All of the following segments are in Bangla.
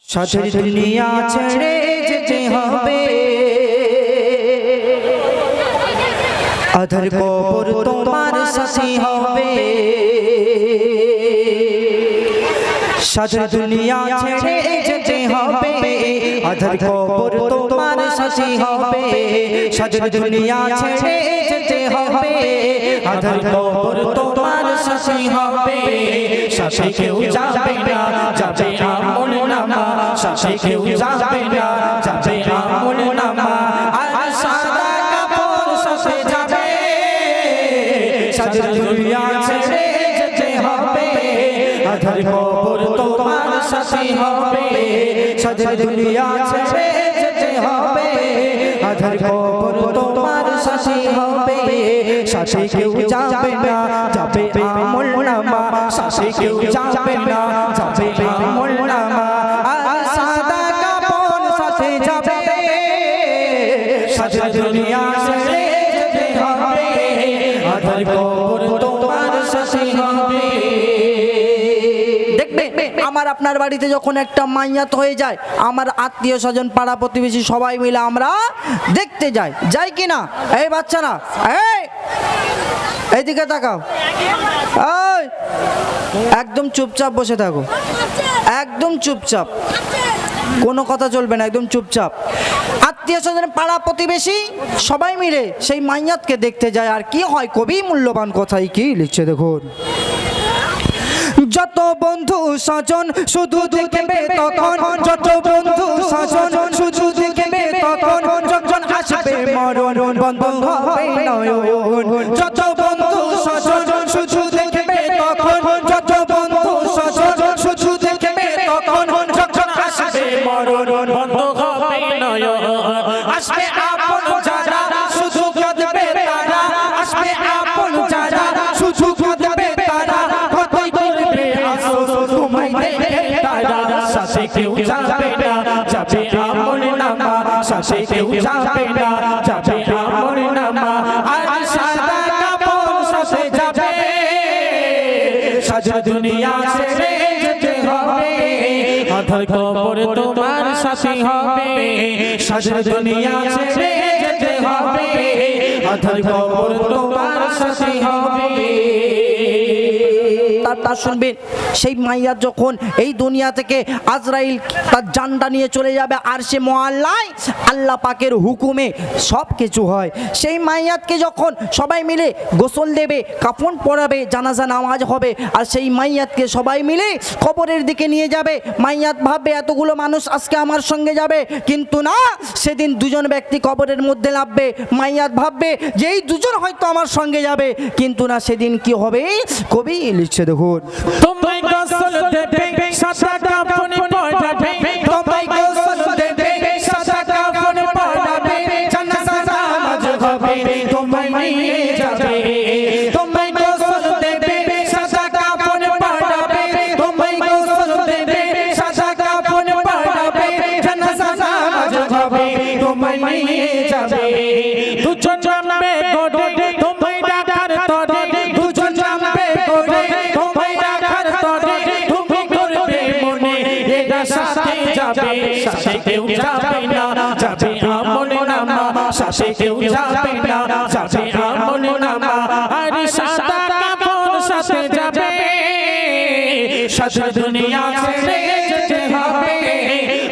সাথের দুনিয়া ছেড়ে যেতে হবে, আধার কবর তোমার সাথী হবে। সাথের দুনিয়া ছেড়ে যেতে হবে, আধার কবর তোমার সাথী হবে। সাথের দুনিয়া ছেড়ে যেতে হবে, আধার কবর তোমার সাথী হবে। সাথে কেউ যাবে না, যাবে আমল নামা। সাথে কেউ যাবে না, যাবে আমল নামা। আর সাদা কাপড় সাথে যাবে। সাথের দুনিয়া ছেড়ে যেতে হবে, আধার কবর তোমার সাথী হবে। সাথের দুনিয়া ছেড়ে যেতে হবে, আধার কবর তোমার সাথী হবে। সাথে কেউ যাবে না, যাবে আমল নামা। সাথে কেউ যাবে না, যাবে আমল নামা। আর সাদা কাপড় সাথে যাবে। সাথে দুনিয়া ছেড়ে যেতে হবে, আধার কবর তোমার সাথী হবে। দেখবে আমার আপনার বাড়িতে যখন একটা মাইয়াত হয়ে যায়, আমার আত্মীয় স্বজন পাড়া প্রতিবেশী সবাই মিলে আমরা দেখতে যাই, যাই কিনা? এই বাচ্চারা, এইদিকে তাকাও। এই একদম চুপচাপ বসে থাকো, একদম চুপচাপ, কোনো কথা চলবে না, একদম চুপচাপ। আত্মীয় স্বজন পাড়া প্রতিবেশী সবাই মিলে সেই মাইয়াতকে দেখতে যায়। আর কি হয়, কবি মূল্যবান কথাই কি লিখছে দেখুন। যত বন্ধু স্বজন শুধু দেখবে তখন, যত বন্ধু স্বজন শুধু দেখবে তখন, যখন আসবে মরণ বন্ধ হবে নয়ন। যত বন্ধু স্বজন শুধু দেখবে তখন, যত বন্ধু স্বজন শুধু দেখবে তখন, যখন আসবে মরণ বন্ধ হবে নয়ন। আসবে আপন যারা শুধু কাঁদবে তারা, আসবে আপন যারা শুধু কাঁদবে তারা, কতই করবে আফসোস তোমায় দেখে তারা। সাথে কেউ যাবে না, যাবে আমল নামা। সাথে কেউ যাবে না, যাবে আমল নামা। আর সাদা কাপড় সাথে যাবে। সারা দুনিয়া ছেড়ে যেতে হবে, আধার কবর তোমার সাথী হবে। সারা দুনিয়া ছেড়ে যেতে হবে, আধার কবর তোমার সাথী হবে। তার শুনবেন, সেই মাইয়া যখন এই দুনিয়া থেকে আজরাইল তার জানটা নিয়ে চলে যাবে, আর সে মহল্লায় আল্লাহ পাকের হুকুমে সব কিছু হয়। সেই মাইয়াতকে যখন সবাই মিলে গোসল দেবে, কাফন পরাবে, জানাজা নামাজ হবে, আর সেই মাইয়াতকে সবাই মিলে কবরের দিকে নিয়ে যাবে। মাইয়াত ভাববে এতগুলো মানুষ আজকে আমার সঙ্গে যাবে, কিন্তু না, সেদিন দুজন ব্যক্তি কবরের মধ্যে নামবে। মাইয়াত ভাববে যে এই দুজন হয়তো আমার সঙ্গে যাবে, কিন্তু না, সেদিন কি হবে কবি লিখছে দেখুন। তোমায় গোসল দেবে, সাদা কাফন পরাবে। তোমায় গোসল দেবে, সাদা কাফন পরাবে। জানাজা নামাজ হবে, তোমায় নিয়ে যাবে। তোমায় গোসল দেবে, সাদা কাফন পরাবে। তোমায় গোসল দেবে, সাদা কাফন পরাবে। জানাজা নামাজ হবে, তোমায় নিয়ে যাবে। দুজন নামবে গোডে, তোমায় ডাকার তরে। দুজন নামবে গোডে, তোমায় ডাকার তরে। তুমি করবে মনে এরা সাথে যাবে। সাথে কেউ যাবে না, যাবে আমল নামা। সাথে কেউ যাবে না, যাবে আমল নামা। আর সাদা কাপড় সাথে যাবে। সাথে দুনিয়া ছেড়ে যেতে হবে,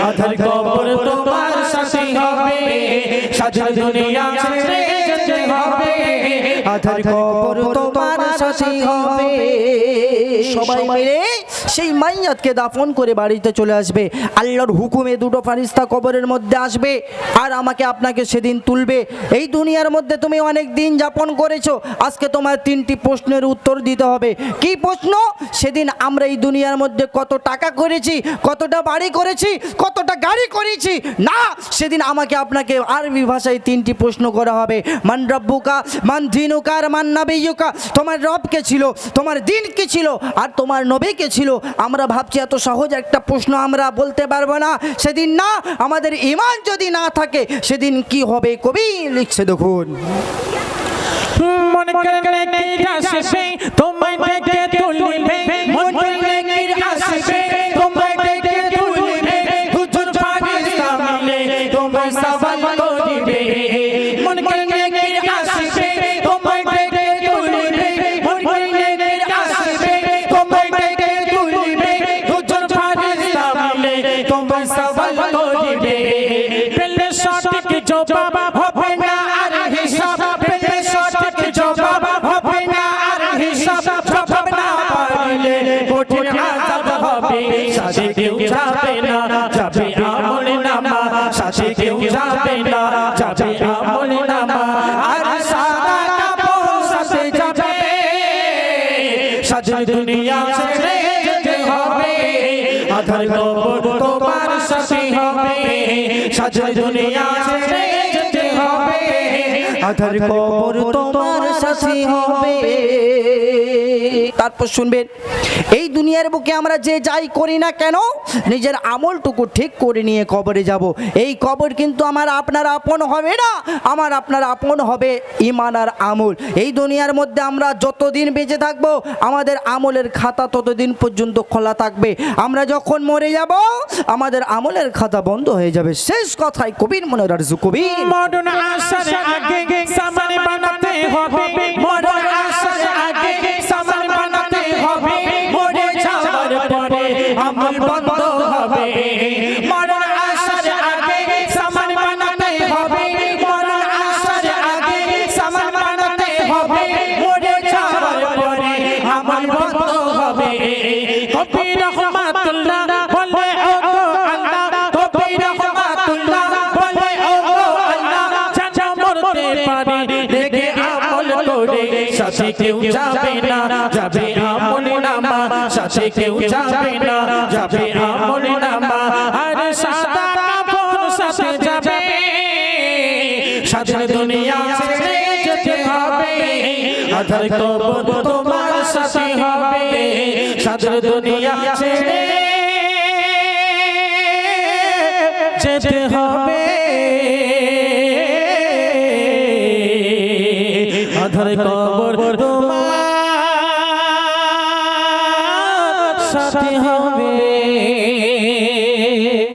আধার কবর তোমার সাথী হবে। সাথে দুনিয়া ছেড়ে যেতে হবে, আধার কবর তোমার সাথী হবে। সবাই মিলে সেই মাইয়াতকে দাফন করে বাড়িতে চলে আসবে। আল্লাহর হুকুমে দুটো ফারিস্তা কবরের মধ্যে আসবে, আর আমাকে আপনাকে সেদিন তুলবে। এই দুনিয়ার মধ্যে তুমি অনেক দিন যাপন করেছো, আজকে তোমার 3টি প্রশ্নের উত্তর দিতে হবে। কি প্রশ্ন? সেদিন আমরা এই দুনিয়ার মধ্যে কত টাকা করেছি, কতটা বাড়ি করেছি, কতটা গাড়ি করেছি। না, সেদিন আমাকে আপনাকে আরবি ভাষায় 3টি প্রশ্ন করা হবে। মান রব্বুকা, মান দিনুকা, আর মান নবিয়ুকা। তোমার রব কে ছিল, তোমার দিন কি ছিল, আর তোমার নবী কে ছিল। আমরা ভাবছি এত সহজ একটা প্রশ্ন আমরা বলতে পারবো না। সেদিন না, আমাদের ঈমান যদি না থাকে সেদিন কি হবে কবি লিখছে দেখুন। মন করে কি আসবে, তোমায় ডেকে তুলবে। মন করে কি আসবে, তোমায় ডেকে তুলবে। তোমায় সওয়াল করিবে পেলে সঠিক জবাব হবে না আর হিসাব পেলে সঠিক জবাব হবে না আর হিসাব জবাব না পাইলে কঠিন আযাব হবে সাথে কেউ যাবে না যাবে আমল নামা সাথে কেউ যাবে না যাবে আমল নামা আর সাদা কাপড় সাথে যাবে সাজে দুনিয়া ছেড়ে যেতে হবে আধার কবর তোমার সাথে হবে সাজে দুনিয়া ছেড়ে যেতে হবে আধার কবর তোমার সাথী হবে। তারপর শুনবেন, এই দুনিয়ার বুকে আমরা যে যাই করি না কেন নিজের আমলটুকু ঠিক করে নিয়ে কবরে যাব। এই কবর কিন্তু আমার আপনার আপন হবে না, আমার আপনার আপন হবে ঈমান আর আমল। এই দুনিয়ার মধ্যে আমরা যতদিন বেঁচে থাকবো আমাদের আমলের খাতা ততদিন পর্যন্ত খোলা থাকবে। আমরা যখন মরে যাব আমাদের আমলের খাতা বন্ধ হয়ে যাবে। শেষ কথায় কবির মনের আরজু কবির, মরণ আসার আগে সামান বানাতে হবে মরণ আসার আগে সামান বানাতে হবে মরে যাওয়ার পরে আমল বন্ধ হবে মরণ আসার আগে সামান বানাতে হবে মরণ আসার আগে সামান বানাতে হবে মরে যাওয়ার পরে আমল বন্ধ হবে। কবি রহমাতুল্লাহ বলে ও গো আল্লাহ কবি রহমাতুল্লাহ বলে ও গো আল্লাহ জানা মরতে পারি দেখে আমল করে সাথে কেউ যাবে না যাবে আমল নামা সাথে কেউ যাবে না যাবে আমল নামা আর সাদা কাপড় সাথে যাবে সাথে দুনিয়া ছেড়ে যেতে হবে আধার কবর তোমার সাথে হবে সাথে দুনিয়া ছেড়ে যেতে হবে আধার কবর তোমার সাথে হবে।